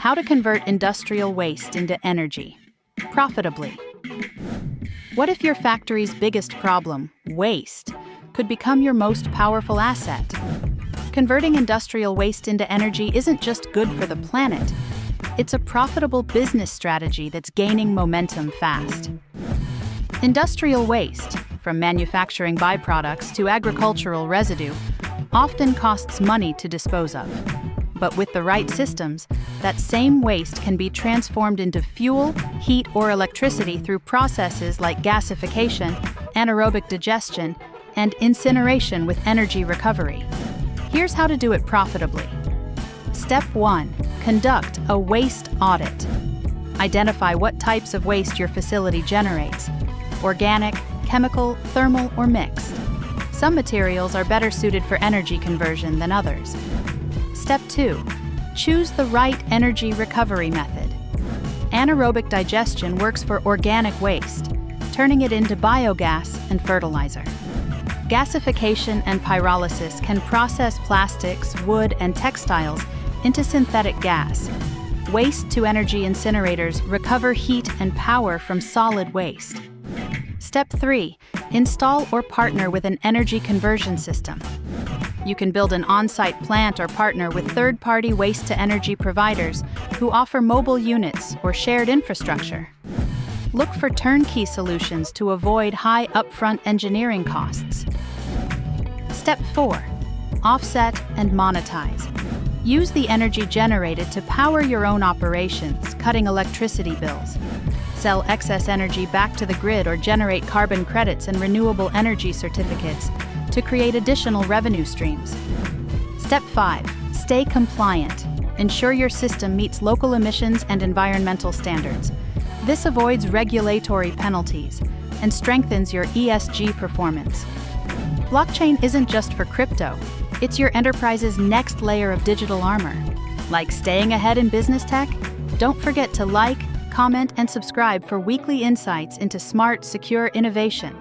How to convert industrial waste into energy profitably. What if your factory's biggest problem, waste, could become your most powerful asset? Converting industrial waste into energy isn't just good for the planet. It's a profitable business strategy that's gaining momentum fast. Industrial waste, from manufacturing byproducts to agricultural residue, often costs money to dispose of. But with the right systems, that same waste can be transformed into fuel, heat, or electricity through processes like gasification, anaerobic digestion, and incineration with energy recovery. Here's how to do it profitably. Step 1. Conduct a waste audit. Identify what types of waste your facility generates: organic, chemical, thermal, or mixed. Some materials are better suited for energy conversion than others. Step 2. Choose the right energy recovery method. Anaerobic digestion works for organic waste, turning it into biogas and fertilizer. Gasification and pyrolysis can process plastics, wood, and textiles into synthetic gas. Waste-to-energy incinerators recover heat and power from solid waste. Step 3. Install or partner with an energy conversion system. You can build an on-site plant or partner with third-party waste-to-energy providers who offer mobile units or shared infrastructure. Look for turnkey solutions to avoid high upfront engineering costs. Step 4. Offset and monetize. Use the energy generated to power your own operations, cutting electricity bills. Sell excess energy back to the grid or generate carbon credits and renewable energy certificates to create additional revenue streams. Step 5. Stay compliant. Ensure your system meets local emissions and environmental standards. This avoids regulatory penalties and strengthens your ESG performance. Blockchain isn't just for crypto, it's your enterprise's next layer of digital armor. Like staying ahead in business tech? Don't forget to like, comment, and subscribe for weekly insights into smart, secure innovation.